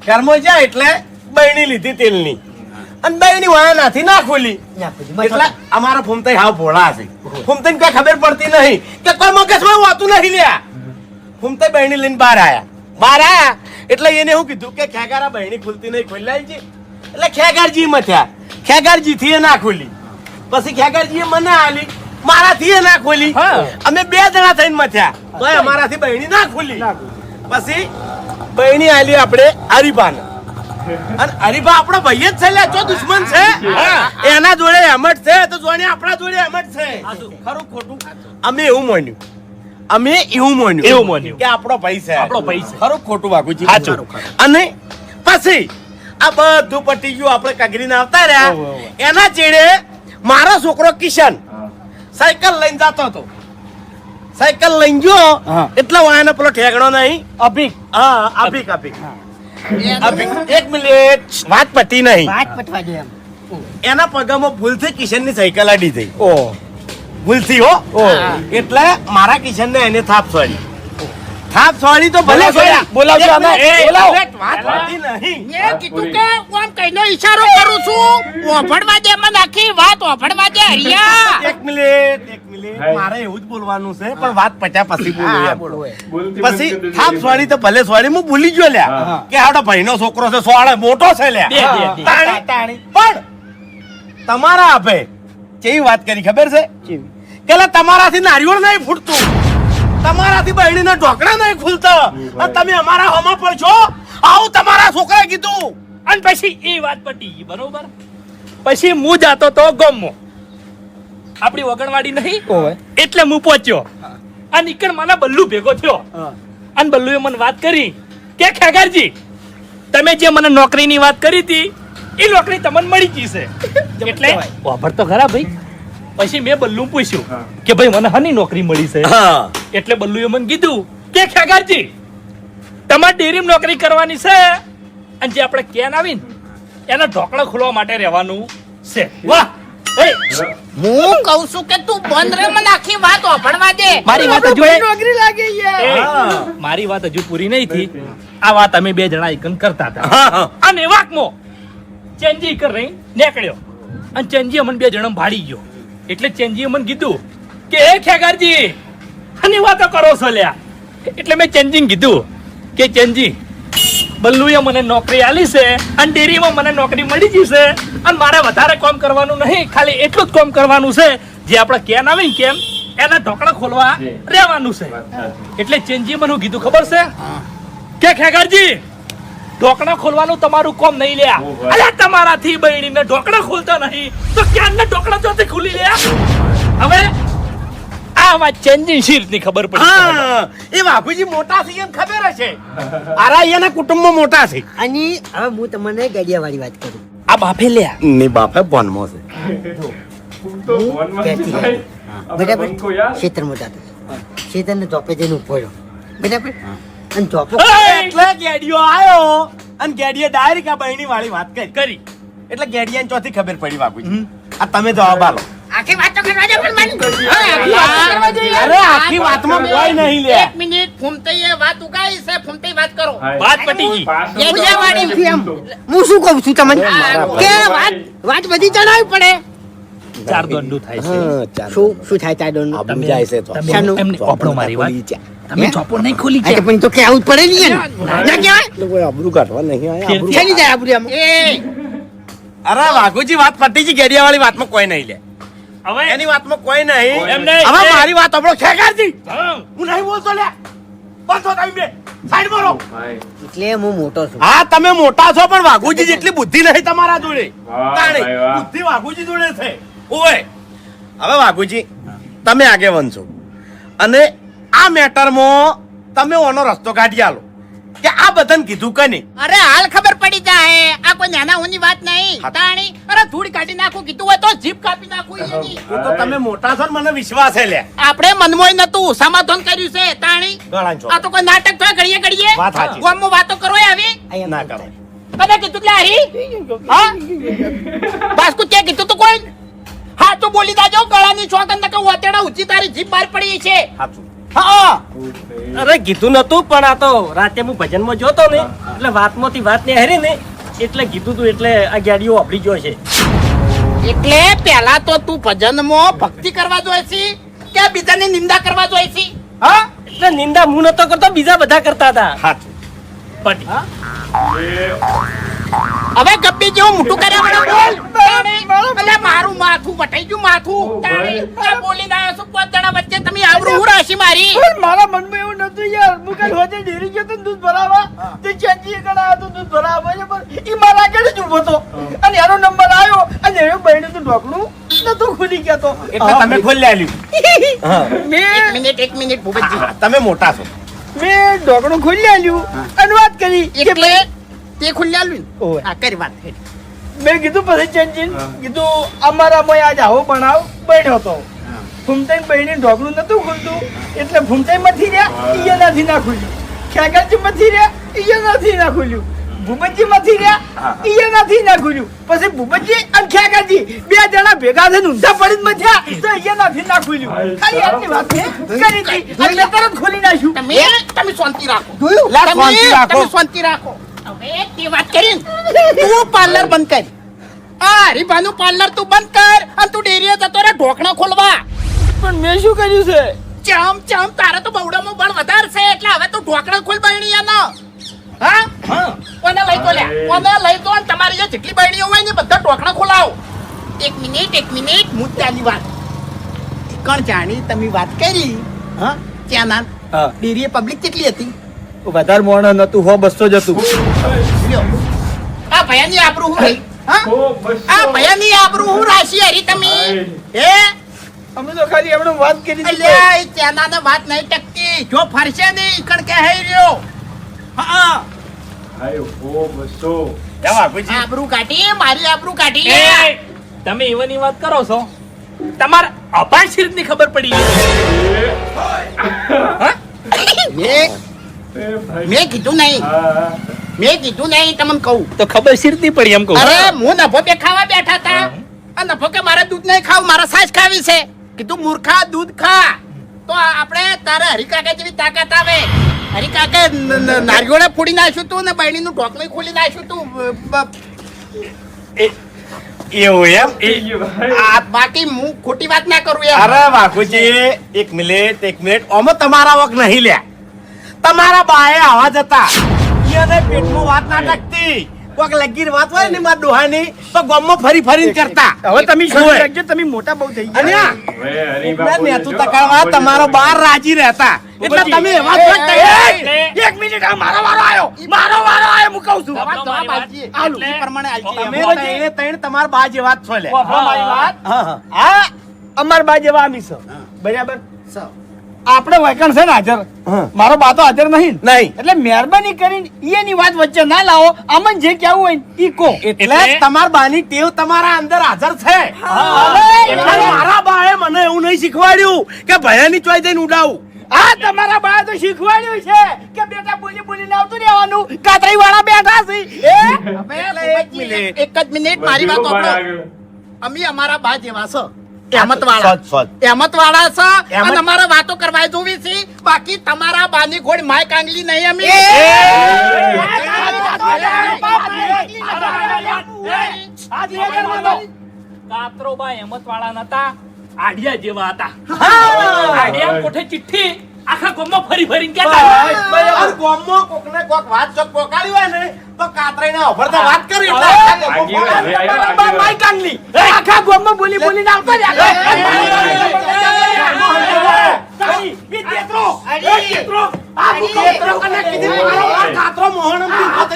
ઘરમાં જાય એટલે બહેણી લીધી તેલની અને બહેણી વાયા નાથી ના ખોલી. એટલે અમારા ફૂમતાઈ હાવ ભોળા છે. ફૂમતાઈને કઈ ખબર પડતી નહીં કે કોઈ મગજમાં વાતું નહીં લ્યા. ફૂમતાઈ બહેણી લઈને બહાર આયા એટલે એને શું કીધું કે ખેગારા બહેણી ખુલતી નહીં, ખોલાય છે. એટલે ખેગારજી મથ્યા. ખેગારજી થી ના ખોલી. પછી ખેગારજીએ મને આલી, મારાથી એ ના ખોલી. અમે બે જણા થઈને મથ્યા તોય અમારાથી બહેણી ના ખોલી. પછી બહેણી આલી આપણે હરીબાને. અને હરીબા આપણો ભાઈ જ છે લ્યા, ચો દુશ્મન છે. એના જોડે હેમટ છે તો જોડે આપણા જોડે હેમટ છે. ખરું ખોટું? અમે એવું માન્યું કે આપણો ભાઈ છે. આપણો ભાઈ છે. ખરું ખોટું વાઘુજી? સાચું. અને પછી આ બધું પટી ગયું. આપણે કગરીને આવતા રહ્યા. એના ચેડે મારો છોકરો કિશન હા. સાયકલ લઈને જતો હતો. સાયકલ લઈને ગયો એટલે વાયનો પેલો ઠેકણો નહીં. અભિક. એક મિનિટ વાત પતી નહીં. વાત પટવા દે એમ. એના પગામાં ભૂલથી કિશનની સાયકલ આડી થઈ. ભૂલથી હો. એટલે મારા કિશનને એને થાપ છોડી તો ભલે છોડ્યા. બોલાવજો આને. બોલાવો. વાત પતી નહીં. મેં કીધું કે હું આમ કઈનો ઈશારો કરું છું. ઓભળવા દે મને આખી વાત ઓભળવા દે હરિયા. એક મિનિટ હા. મારે એવું જ બોલવાનું છે પણ વાત પત્યા પછી બોલું હા એમ. બોલો એ. બોલતી પછી બોલતી થાપ છોડી તો ભલે છોડી, હું ભૂલી ગયો લ્યા હા. કે હાડો ભાઈનો છોકરો છે, સોળે મોટો છે લ્યા. બે. તાણી. પણ તમારા આપે કેવી વાત કરી ખબર છે કે લા તમારાથી નારિયેળ નહીં ફૂટતું, તમારાથી બહેણીના ઢોકળા નહીં ખુલતા અને તમે અમારા હોમાં પડશો. આવું તમારા છોકરાએ કીધું. અને પછી એ વાત પટી ગઈ બરોબર. પછી હું જાતો તો ગમો આપણી વગણવાડી નહીં એટલે હું પહોંચ્યો અને ઈકણ મને બલ્લુ ભેગો થયો અને બલ્લુએ મને વાત કરી કે ખેગારજી તમે જે મને નોકરીની વાત કરી હતી એ નોકરી તમને મળી ગઈ છે. એટલે વાપર તો ખરા ભાઈ. પછી મેં બલ્લુ પૂછ્યું હા. કે ભાઈ મને હાની નોકરી મળી છે. હા એટલે બલ્લુએ મને કીધું કે ખેગારજી તમારે ડેરીમાં નોકરી કરવાની છે અને જે આપણે કેન આવી ને એના ઢોકળા ખોલવા માટે રહેવાનું છે. વાહ એ હું કહું છું કે તું બંધ રે, મને આખી વાત સાંભળવા દે. મારી વાત હજુ નોકરી લાગી યાર. મારી વાત હજુ પૂરી નહીં થઈ. આ વાત અમે બે જણા એકન કરતા હતા હા હા અને વાકમાં ચેન્જી કર રહી નીકળ્યો અને ચેન્જી અમને બે જણા ભાડી ગયો એટલે ચેન્જીએ મને કીધું કે એ ખેગારજી અને વાતો કરો છો લ્યા. એટલે મેં ચેન્જીને કીધું કે ચેન્જી બલ્લુએ મને નોકરી આલી છે અને ડેરીમાં મને નોકરી મળી જશે અને મારે વધારે કામ કરવાનું નહીં, ખાલી એટલું જ કામ કરવાનું છે જે આપણે કેન આવે ને કેમ એના ઢોકળા ખોલવા રહેવાનું છે. એટલે ચેન્જીએ મને શું કીધું ખબર છે કે ખેગારજી ઢોકળા ખોલવાનું તમારું કામ નહીં લ્યા. અલ્યા તમારાથી બહેણીને ઢોકળા ખોલતા નહીં તો ક્યાંના ઢોકળા ચોથી ખુલી લ્યા. હવે આ વાત ચેન્જી શી રીતની ખબર પડી? હા એ બાપુજી મોટા છે એમ ખબર હશે. આરા એના કુટુંબમાં મોટા છે. અને હવે હું તમને ગડિયા વાળી વાત કરું. આ બાપે લ્યા ની બાપે બોનમાં છે. તો ફોનમાં કહેતી ભાઈ, હતી. આ બરાબર બંકો યાર. ખેતરમાં જતો ખેતરને ધોપે જઈને ઉભો રહ્યો. બરાબર અને ધોપો એટલે ગેડિયો આયો અને ગેડીએ ડાયરેક્ટ આ બહેણી વાળી વાત કરી. એટલે ગેડિયાને ચોથી ખબર પડી બાપુજી. આ તમે જવાબ આલો. આખી વાત તો કરવા દે પણ મને. આખી વાત તો કરવા દે યાર. અરે આખી વાતમાં કોઈ નહીં લે. એક મિનિટ ફૂમતઈએ વાત ઉગાઈ છે, ફૂમતઈ વાત કરો. હાય. વાત પતી ગઈ. પાછળ ગેડિયા વાળી એમ. હું શું કહું છું તમને કે વાત બધી જણાવવી પડે. ચાર દંડુ થાય છે. શું થાય તાર ડોન? આબરૂ જાય છે તો. તમે શાનું? એમને ઓપડો મારી વાત. તમે ચોપો નહીં ખોલી આ તો પણ તો કે આવું જ પડે નહીં ને. ના કહેવાય એટલે કોઈ આબરૂ કાઢવા નહીં આયા. આબરૂ શેની જાય આબરૂ આમાં? અરે વાઘુજી વાત પતી ગઈ. ગેડિયા વાળી વાતમાં કોઈ નહીં લે. હવે એની વાતમાં કોઈ નહીં. એમ નહીં. હવે મારી વાત આપણો ખેગારજી. હા. હું નહીં બોલતો લે. બંધ થો તમે બે. સાઈડ મારો. ભાઈ. એટલે હું મોટો છું. હા તમે મોટા છો પણ વાઘુજી જેટલી બુદ્ધિ નહીં તમારા જોડે. વાહ, તાણી, ભાઈ, વાહ. બુદ્ધિ વાઘુજી જોડે છે. ઓય હવે વાઘુજી તમે આગેવાન છો અને આ મેટરમાં તમે ઓનો રસ્તો કાઢી આલો કે આ બધાને કીધું કે નહીં. અરે હાલ ખબર પડી જાય. આ કોઈ નાના ઊની વાત નહીં. હા. તાણી અરે ધૂળ કાઢી નાખું કીધું હોય તો જીભ કાપી નાખું એની. એ તો તમે મોટા છો ને મને વિશ્વાસ છે લે. આપણે મનમોય નતું સમાધાન કર્યું છે. તાણી ગળાં છો. આ તો કોઈ નાટક થાય ઘડીએ ઘડીએ. વાત સાચી. ગામમાં વાતો કરો આવી ના કરો. કદા કીધું લે હરી હા બાસ્કુ તે કીધું તો કોઈ હા તો બોલી દાજો ગળાની ચોકન નકે ઓતેડા ઊંચી તારી જીભ બહાર પડી છે. સાચું. હા અરે કીધું નતું પણ આ તો રાતે હું ભજનમાં જોતો ને એટલે વાતમાંથી વાત ને હરી ને એટલે કીધું તું એટલે આ ગાડીઓ વાપરી ગયો છે. એટલે પેલા તો તું ભજનમાં ભક્તિ કરવા જોઈએ છે કે બીજાની નિંદા કરવા જોઈએ છે? હા એટલે નિંદા હું નતો કરતો બીજા બધા કરતા હતા. સાચું. પટી. હવે ગપ્પી જેવું મોટું કર્યા વગર બોલ. એટલે મારું માથું વટાઈ ગયું માથું. તાણી, આ બોલીને આવ્યો છું, પાંચ જણા વચ્ચે તમે આવરું હું રાશી મારી. મારા મનમાં એવું નતું યાર હું કાલ હોજે ડેરી ગયો તો દૂધ ભરાવા તે ચેન્જી કડા હતો દૂધ ભરાવા બરાબર ઈ મારા આગળ જ ઊભો હતો અને એનો નંબર આવ્યો અને એ બહેણે તો ઢોકણું નતું ખુલી ગયા તો એટલે તમે ખોલી આલ્યું. એક મિનિટ ભૂપતજી. હા, તમે મોટા છો. મેં ઢોકણું ખોલી આલ્યું અને વાત કરી કે એટલે તે ખુલ્યા લ્યું ઓવે. આ કરી વાત મેં કીધું પછી ચેન્જી કીધું અમારા મોય આજ આવો બનાવ બન્યો હતો ફૂમતાઈ બહેની ઢોકણું નતું ખુલતું એટલે ફૂમતાઈ માંથી રહ્યા ઈ નથી ના ખુલ્યું ખેગાજી માંથી રહ્યા ઈ નથી ના ખુલ્યું ભૂપતજી માંથી રહ્યા ઈ નથી ના ખુલ્યું પછી ભૂપતજી અને ખેગાજી બે જણા ભેગા થઈને ઊંધા પડીને મથ્યા તો ઈ નથી ના ખુલ્યું ખાલી આટલી વાત મેં કરી હતી એટલે તરત ખોલી નાખ્યું તમે શાંતિ રાખો. લા, શાંતિ રાખો. તમે શાંતિ રાખો. હવે તે વાત કરી તું પાર્લર બંધ કર. આ હરીભાનું પાર્લર તું બંધ કર અને તું ડેરીએ જતો રે ઢોકણા ખોલવા. પણ મેં શું કર્યું છે ચમ તારે તો બવડામાં બળ વધારે છે એટલે હવે તું ઢોકણા ખોલ બહેણીયાનો. હા કોને લઈ તો લે કોને લઈ તો અને તમારી જે જેટલી બહેણીઓ હોય ને બધા ઢોકણા ખોલાવો. એક મિનિટ મુદ્દાની વાત. કોણ જાણી તમે વાત કરી હા ત્યાંના ડેરીએ પબ્લિક કેટલી હતી? વધારે મોણ નતું 100-200 જ હતું લ્યો. આ ભયાની આબરૂ હું રહી હા ઓ, બસ આ ભયાની આબરૂ હું રાશી હરી તમે હે અમે તો ખાલી એમણે વાત કરી હતી અલ્યા એ ત્યાંના વાત નહીં ટકતી જો ફરશે ને ઈકણ કે હઈ રહ્યો હા હાય, ઓ, બસો. જા વાઘુજી. આબરૂ કાઢી મારી આબરૂ કાઢી એ, તમે એવાની વાત કરો છો તમારે અપાર શરીરની ખબર પડી એ એ ભાઈ. મેં કીધું નહીં હા. મેં કીધું નહીં તમને કહું તો ખબર શીરતી પડી એમ કહું અરે હું નફો બે ખાવા બેઠા હતા આ નફો કે મારે દૂધ નહીં ખાવું મારે છાશ ખાવી છે કીધું મૂર્ખા દૂધ ખા તો આપણે તારે હરિકાકા જેવી તાકાત આવે હરિકાકે નારિયોળે ફોડી નાખ્યું તું ને બહેણીનું ઢોકલું ખોલી નાખ્યું તું એવું એમ એ ભાઈ. આ બાકી હું ખોટી વાત ના કરું એમ અરે વાઘુજી એક મિનિટ ઓમાં તમારા વખ નહીં લ્યા તમારા બાએ આવા જતા એને પેટમાં વાત ના ટકતી કોક લગીર વાત હોય ને મારા ડોહાની તો ગામમાં ફરી ફરીને કરતા હવે તમે ઓય. શાંતિ રાખજો, તમે મોટા બહુ થઈ અને ગયા. આ હવે હરીબા ઉપરા બોલે નેતું જો. તકાળવા તમારો બાર રાજી રહેતા એટલે તમે એવા જ વાત કરી. એક મિનિટ, આ મારો વારો આવ્યો, હું કહું છું. જવાબ જવાબ આલજે. આલુ. એ પ્રમાણે આલજે. તમે ત્રણે ત્રણ તમારા બા જેવા જ છો લે. વાપરો મારી વાત. હા, હા. આ અમાર બા જેવા આમી છે. બરાબર સૌ. આપણે વાયકણ છે ને હાજર, હા. મારો બા તો હાજર નહીં ને. નહીં એટલે મહેરબાની કરીને એની વાત વચ્ચે ના લાવો, આમાં જે કહેવું હોય ને ઈ કહો. એટલે તમારા બાની ટેવ તમારા અંદર હાજર છે હવે એટલે મારા બાએ મને એવું નહીં શીખવાડ્યું કે ભયાની ચોઈ જઈને ઉડાવું. આ તમારા બા તો શીખવાડ્યું છે કે બેટા બોલી બોલીને આવતું રહેવાનું, કાતરી વાળા બેઠા છે. હવે એક જ મિનિટ મારી વાત બીજું પણ સાંભળો. આગળ. અમે અમારા બા જેવા છો એમત વાળા સચ. એમત વાળા છે એમત- અને અમારે વાતો કરવા જોવી છે બાકી તમારા બાની ઘોડ માય કાંગલી નહીં અમે કાતરોબા હેમત વાળા નતા આડિયા જેવા હતા આડિયા કોઠે ચિઠ્ઠી આખા ગામમાં ફરી ફરીને કહેતા અને ગામમાં કોકને કોક વાત ચોક પોકાળી હોય ને તો કાતરાઈને અભરતા વાત કરી એટલે આખા ગામમાં આગેવાન, પોકાળી. હવે આવ્યો બા માય કાંગલી. આખા ગામમાં બોલી બોલીને આવતા રહ્યા. તારી, ઈ તેતરો, એ તેતરો, આ તું તેતરો કને કીધી મારો આ કાતરો મોહન એમ કીધું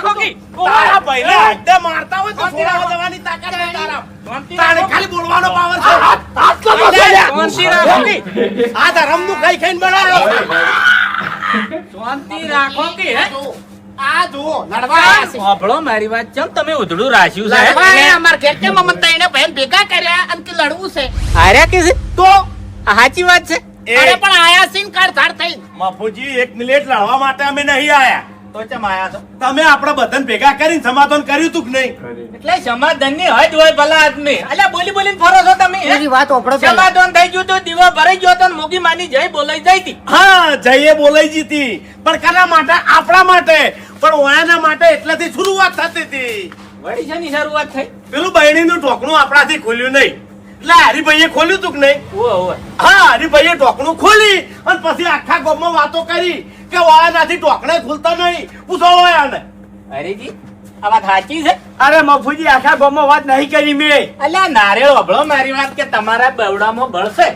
તો નહીં. તારા ભાઈને અડ્ડે મારતા હોય તો છોડાવવા જવાની તાકાત નહીં તારા. તારે ખાલી બોલવાનો પાવર છે. આ ધરમનું ખાઈ ખાઈને બનાવ્યો. શાંતિ રાખો કે હે? આ જુઓ લડવા આયા છે. સાંભળો મારી વાત ચમ તમે ઉધડું રાખ્યું છે લડવા આયા અમાર ઘેર કેમ અમને તઈને બહેન ભેગા કર્યા અને કે લડવું છે હાર્યા કે છે તો સાચી વાત છે અરે પણ આયા છે ને કાળ ધાર થઈ બાપુજી એક મિનિટ લડવા માટે અમે નહીં આયા તો ચમ આયા છો તમે આપણે બધાને ભેગા કરીને સમાધાન કર્યું તું કે નહીં ખરી. એટલે સમાધાન ની હદ હોય ભલા આદમી અલ્યા બોલી બોલીને ફરો છો તમે હે? એની વાત ઓપડો પેલા. સમાધાન થઈ ગયું તો દીવો ભરાઈ ગયો તો ને મોગી માની જય બોલાઈ જઈ હતી હા જઈએ બોલાઈ જીતી પણ કના માટે આપણા માટે પણ ઓયાના માટે એટલેથી શરૂઆત થતી હતી વળી શેની શરૂઆત થઈ પેલું બહેણીનું ઢોકણું આપણાથી ખોલ્યું નહીં એટલે હરિભાઈએ ખોલ્યું તું કે નહીં ઓય ઓય હા હરિભાઈએ ઢોકણું ખોલી અને પછી આખા ગામમાં વાતો કરી કે ઓયાનાથી ઢોકણે ખુલતા નહીં પૂછો ઓયાને હરીજી આ વાત સાચી છે અરે મફુજી આખા ગામમાં વાત નહીં કરી મેં. અલ્યા નારિયેળ વભળો મારી વાત કે તમારા બેવડામાં બળશે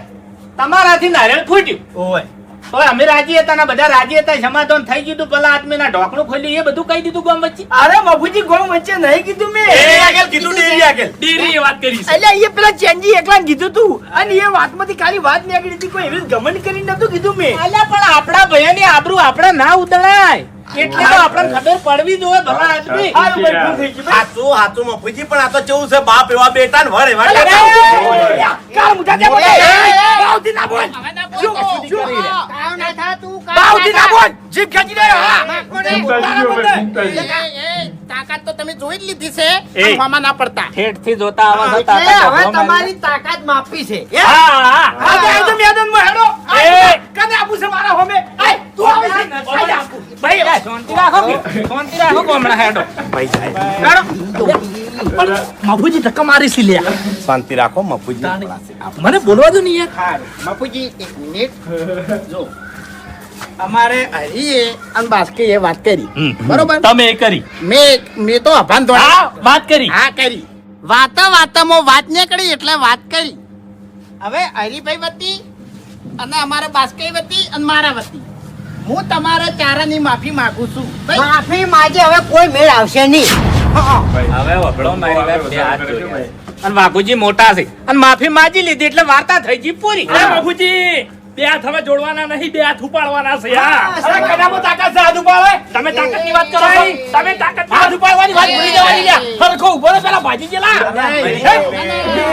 તમારાથી નારિયેળ ફૂટ્યું ઓય. તો અમે રાજી હતા ને બધા રાજી હતા સમાધાન થઈ ગયું તું પેલા આદમીના ઢોકણું ખોલ્યું એ બધું કહી દીધું ગામ વચ્ચે અરે મફુજી ગામ વચ્ચે નહીં કીધું મેં. ડેરી આગળ કીધું ડેરી આગળ ડેરી એ વાત કરી છે અલ્યા એ પેલા ચેન્જી એકલા કીધું તું અને એ વાતમાંથી ખાલી વાત નીકળી હતી, કોઈ એવી ગમન કરીને નતું કીધું મેં. અલ્યા પણ આપણા ભયાની આબરૂ આપણે ના ઉતરાય એટલે તો આપણને ખબર પડવી જોઈએ ભલા આદમી હારું ભાઈ, ભૂલ થઈ ગઈ ભાઈ. હાચું હાચું મફુજી પણ આ તો કેવું છે બાપ એવા બેટા ને વર એવા અરે, બેટા. કાળ મુઠા દે બોલ. એ, એ, એ. બાવથી ના બોલ. હવે ના બોલ શું, કશું શું? કરી લે. કાવ ના થા તું કાવ બાવથી ના ના બોલ. જીભ ખેંચી દે. હા. ચિંતાજી હવે ચિંતાજી. થા. એ, તાકાત તો તમે જોઈ જ લીધી છે એ. પણ આમાં ના પડતા ઠેઠથી જોતા આવા એટલે હતા હવે તમારી તાકાત માપી છે હા હા આ જાય તો મેદાનમાં હેડો. એ. કને આપું છે મારા હોમે. આય, તું આવે છે. આય આપું. ભાઈ શાંતિ રાખો કે શાંતિ રાખો કોમણા હેડો માફુજી ધક્કા મારી સી લ્યા શાંતિ રાખો મફુજી મને બોલવા દો નહીં યાર બાપુજી એક મિનિટ જો અમારે હરીએ અને બાસ્કેએ વાત કરી બરોબર તમે એ કરી મેં તો અભાન દોડા હા વાત કરી હા કરી વાતામાં વાત નીકળી એટલે વાત કરી હવે હરીભાઈ વતી અને અમારા બાસ્કે વતી અને મારા વતી હું તમારા ચારાની માફી માંગુ છું માફી માંગે હવે કોઈ મેળ આવશે નહીં હવે વભળો મારી વાત બે હાથ જોડ્યા. અને બાપુજી મોટા છે અને માફી માંગી લીધી એટલે વાર્તા થઈ ગઈ પૂરી અરે બાપુજી, બે હાથ હવે જોડવાના નહીં, બે હાથ ઉપાડવાના છે યાર. અરે કદામાં તાકાત છે હાથ ઉપાડે? તમે તાકાતની વાત કરો છો? તમે તાકાતની હાથ ઉપાડવાની વાત ભૂલી જવાની લ્યા. હરખો ઉભો રહો પેલા ભાજી જેલા.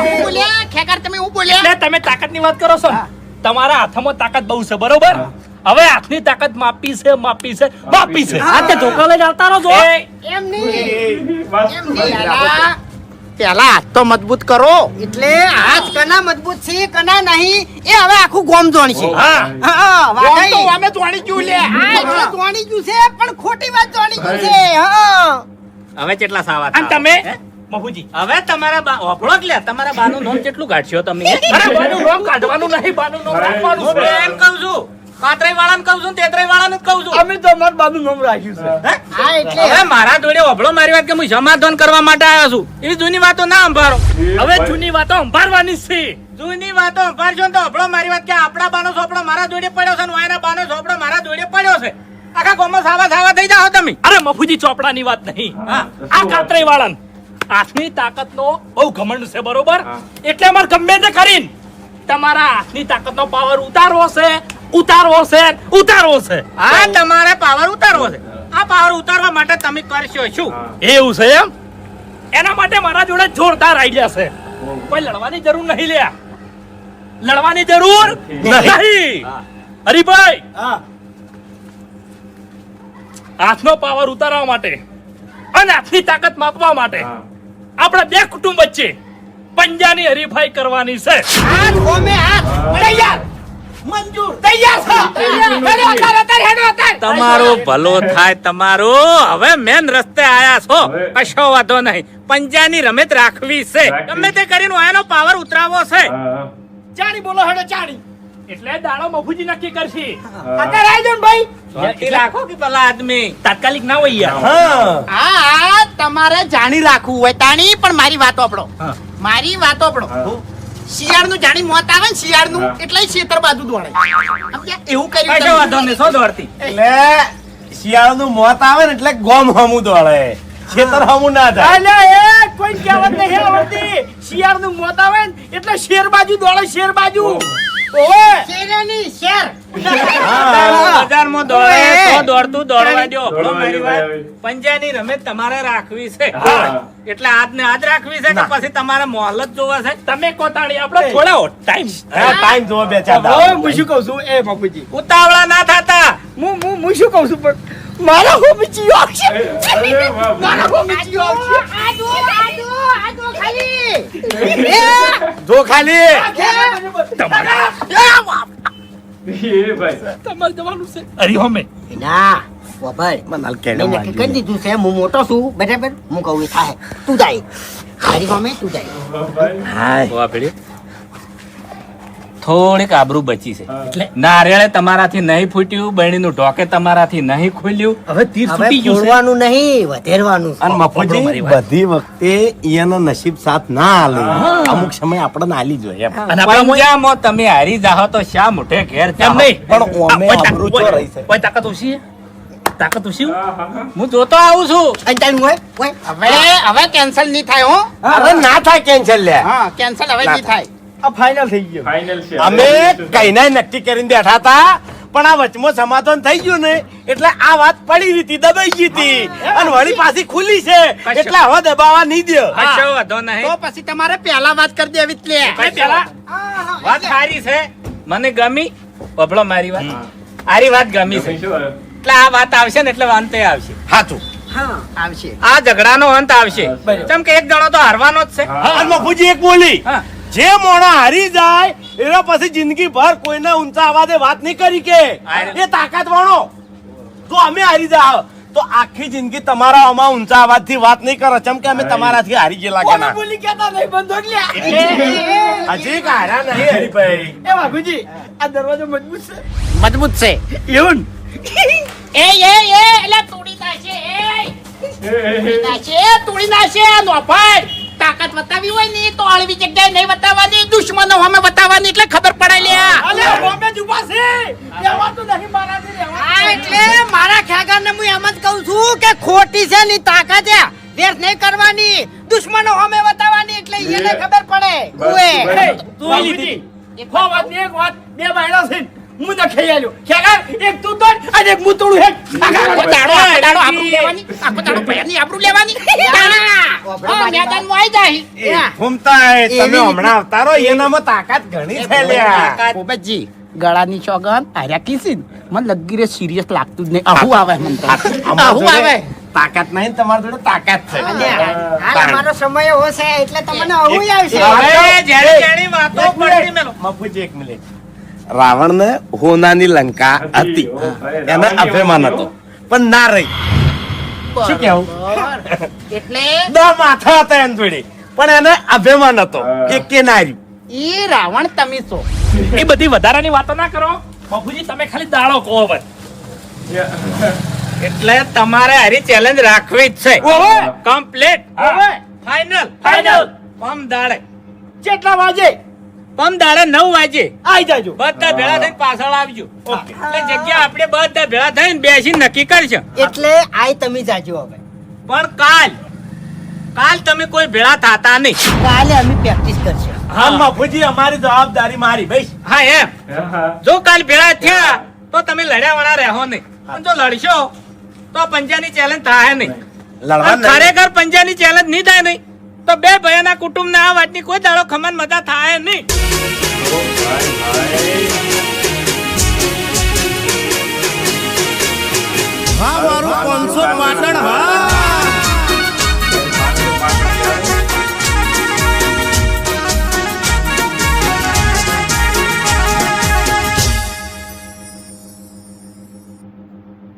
હું બોલ્યા ખેકર તમે હું બોલ્યા એટલે તમે તાકાતની વાત કરો છો ને? તમારા હાથમાં તાકાત બહુ છે બરોબર. હવે હાથની તાકાત માપી છે, માપી છે, માપી છે. આ તે ધોકા લઈ આવતા રહો છો. એમ નહીં બસ. એમ નહીં યાર. પેલા હાથ તો મજબૂત કરો એટલે હાથ કના મજબૂત છે કના નહીં એ હવે આખું ગોમ જોણ છે. હા. હા ગોમ તો અમે જોણી ગયું લે. હા એટલે જોણી ગયું છે પણ ખોટી વાત જોણી ગયું છે. હા હવે કેટલા સાવા અને તમે મફુજી હવે તમારા ઓફળો કે લે તમારા બાનું નામ કેટલું કાઢશો તમે અરે બાનું નામ કાઢવાનું નહીં, બાનું નામ રાખવાનું છે. એમ કહું છું કાતરાઈ વાળાને કહું છું તેતરાઈ વાળાને જ કહું છું અમે તો અમારું બાનું નામ રાખ્યું છે. હા એટલે હવે મારા જોડે ઓફળો મારી વાત કે હું સમાધાન કરવા માટે આવ્યો છું એવી જૂની વાતો ના સંભાળો હવે જૂની વાતો સંભાળવાની છે. જૂની વાતો સંભાળશો ને તો ઓફળો મારી વાત કે આપણા બાનો ચોપડો મારા જોડે પડ્યો છે ને વાયના બાનો ચોપડો મારા જોડે પડ્યો છે આખા ગામમાં સાવા સાવા થઈ જાઓ તમે અરે મફુજી ચોપડાની વાત નહીં. હા. આ કાતરાઈ વાળાને હાથની તાકાતનો બહુ ઘમંડ છે બરોબર. એટલે અમારે ગમે તે કરીને તમારા હાથની તાકાતનો પાવર ઉતારવો છે, ઉતારવો છે, ઉતારવો છે. હા તમારે પાવર ઉતારવો છે આ પાવર ઉતારવા માટે તમે કરશો શું એવું છે એમ? એના માટે મારા જોડે જોરદાર આઈડિયા છે. કોઈ લડવાની જરૂર નહીં લ્યા, લડવાની જરૂર નહીં. હરીભાઈ હા હાથનો પાવર ઉતારવા માટે અને હાથની તાકાત માપવા માટે આપણે બે કુટુંબ વચ્ચે પંજાની હરીફાઈ કરવાની છે. હાથ ગોમે હાથ તૈયાર મંજૂર તૈયાર છે. હેડો અત્યારે હેડો અત્યારે. તમારું ભલું થાય તમારું હવે મેન રસ્તે આયા છો હવે. કશો વાંધો નહીં પંજાની રમત રાખવી છે રાખવી. ગમે તે કરીને એનો પાવર ઉતરાવવો છે હા. ચાણી બોલો હેડો ચાણી. એટલે દાડો મફુજી નક્કી કરશે. અત્યારે આવી જાઓ ને ભાઈ. શાંતિ રાખો કે પેલા આદમી તાત્કાલિક ના હોય યાર. હા તમારે જાણી રાખવું હોય તાણી પણ મારી વાતો આપણો હા. મારી વાતો આપણો શિયાળનું જાણી મોત આવે ને શિયાળનું એટલે શેતર બાજુ દોડે સમજ્યા? એવું કર્યું કશો તમે. વાંધો નહીં શો દોડતી એટલે શિયાળાનું મોત આવે ને એટલે ગોમ હમું દોડે, ખેતર હમું ના થાય. અલ્યા એ કોઈ કહેવત નહીં આવડતી. શિયાળનું મોત આવે ને એટલે શેર બાજુ દોડે શેર બાજુ. ઓય શેરેની શેર બજારમાં દોડે તો દોડતું દોડવા દ્યો. દોડવા ભલો મારી દ્યો, વાત ભાઈ. પંજાની રમત તમારે રાખવી છે હા. એટલે આજને આજ રાખવી છે કે પછી તમારે મોહલત જોવા છે તમે કોતાણી આપણે થોડા ટાઈમ હા, ટાઈમ જોવો બે ચાર હવે દાડા. હું શું કહું છું એ બાપુજી ઉતાવળા ના થતા હું શું કહું છું પણ મારા હોમીચીઓ આવશે. અરે વાહ, મારા વાહ. હોમીચીઓ આવશે. આદુ ખાલી જો ખાલી એ ભાઈ. તમારે જવાનું છે અરે હોમે. ના વભાઈ મને હાલ કેડે મેં નક્કી કરી દીધું છે હું મોટો છું બરાબર હું કહું એ થાય તું જાય મારી સામે તું જાય ભાઈ. જોવા પડ્યું? થોડીક આબરૂ બચી છે હા. એટલે નારિયેળે તમારાથી નહીં ફૂટ્યું બહેણીનું ઢોકે તમારાથી નહીં ખુલ્યું હવે તીર હવે છૂટી ગયું છે. ફોડવાનું નહીં વધેરવાનું છે. અને મફુજી બધી વખતે એનો નસીબ સાથ ના હાલે, અમુક સમય આપણને હાલી જોઈએ એમ. અને આપણા મોય- પંજામાં તમે હારી જાહો તો શા મોઢે ઘેર એમ જાહો? નહીં. પણ ઓમે કોઈ આબરૂ ચો રહી છે. કોઈ તાકાત ઓછી છે? તાકાત ઓછી છે? હા, હા, હા. હું જોતો આવું છું અને તારું હોય હોય હવે કેન્સલ નહીં થાય હો અરે ના થાય કેન્સલ લે. હા કેન્સલ હવે નહીં થાય આ ફાઇનલ થઈ ગયો. ફાઇનલ છે. અમે કઈના નક્કી કરીને બેઠા હતા પણ આ વચમાં સમાધાન થઈ ગયું ને એટલે આ વાત પડી હતી, દબાઈ ગઈ હતી અને વળી પાછી ખુલી છે એટલે હવે દબાવવા નહીં દે. કશો વાંધો તો નહીં પછી તમારે પહેલા વાત કરી દેવી જ લે ભાઈ પહેલા વાત સારી છે મને ગમી બબળો મારી વાત આરી વાત ગમી છે શું? એટલે આ વાત આવશે ને એટલે અંતે આવશે હાચું. હા આવશે આ ઝઘડાનો અંત આવશે કેમ કે એક જણો તો હારવાનો જ છે હા. અને મફુજી એક બોલી, હા. જે મોણા હારી જાય એનો પછી જિંદગી ભર કોઈના ઊંચા અવાજે વાત નહીં કરી કે એ તાકાત વાળો. તો અમે હારી જાવ તો આખી જિંદગી તમારા આમાં ઊંચા અવાજથી વાત નહીં કરો, ચમ કે અમે તમારાથી હારી ગયેલા કે ઓમે ના. બોલી કહેતા નહીં બંધો લ્યા. હજી એક હાર્યા નહીં હરીભાઈ. એ બાપુજી આ દરવાજો મજબૂત છે. મજબૂત છે એવું એ એટલે તોડી નાખે તોડી નાખે તોડી નાખે નોફાડ તાકાત બતાવી હોય ને તો અળવી જગ્યાએ નહીં બતાવવાની દુશ્મનો સામે બતાવવાની એટલે ખબર પડે લ્યા અલે ઓમે જ ઊભા છે. રહેવાતું નહીં મારાથી રહેવાતું હા નહીં. એટલે મારા ખ્યાગારને હું એમ જ કહું છું કે ખોટી છે ની તાકાત છે વેર નહીં કરવાની દુશ્મનો સામે બતાવવાની એટલે એને ખબર પડે બસ, ઉએ. બસ. બાપુજી, હો વાત ને એક વાત બે બાયડા છે હું ન ખાઈ આલ્યો ખેગા એક તું તોડ અને એક હું તોડું હેડ આખો દાડો આબરૂ લેવાની આખો દાડો ભયાની આબરૂ લેવાની મેદાનમાં આવી જાય ફૂમતા તમે હમણાં અવતારો એનામાં તાકાત ઘણી છે લ્યા પોપટજી ગળાની ચોગન આર્યા કીસી મને લગી રે સિરિયસ લાગતું જ નહીં આહું આવે મને તો આહું આવે તાકાત નહીં તમારી જોડે તાકાત છે હાલ અમારો સમય એવો છે એટલે તમને આહું આવશે મફુજી એક મિનિટ રાવણ ને હોનાની લંકા હતી એને અભિમાન હતો પણ ના રહી શું કેવું એટલે દા માથા હતા એની જોડે પણ એને અભિમાન હતો કે ના રહ્યું ઈ રાવણ તમે છો એ બધી વધારાની વાતો ના કરો બાપુજી તમે ખાલી દાડો કહો હવે એટલે તમારે હારી ચેલેન્જ રાખવી જ છે કમ્પ્લીટ ફાઇનલ ફાઇનલ પમ દાડે કેટલા વાગે પમ દાડે 9 વાગે આવી જાજો બધા ભેળા થઈને પાછળ આવજો એટલે જગ્યા આપણે બધા ભેળા થઈને બેસીને નક્કી કરશું એટલે આય તમે જાજો હવે પણ કાલ તમે કોઈ ભેળા થતા નહીં કાલે અમે પ્રેક્ટિસ કરશું હા મફુજી અમારી જવાબદારી મારી ભાઈ હા એમ જો કાલ ભેળા થયા તો તમે લડ્યા વાળા રહો નહીં પણ જો લડશો તો પંજાની ચેલેન્જ થાય નહીં લડવા અને ખરેખર પંજાની ચેલેન્જ નહીં થાય નહીં તો બે ભાઈના કુટુંબ આ વાતની કોઈ દાડો ખમન મજા થાય નહીં હા મારું 500 પાટણ હા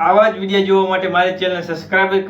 આવા જ વિડીયો જોવા માટે મારી ચેનલ સબસ્ક્રાઇબ કરી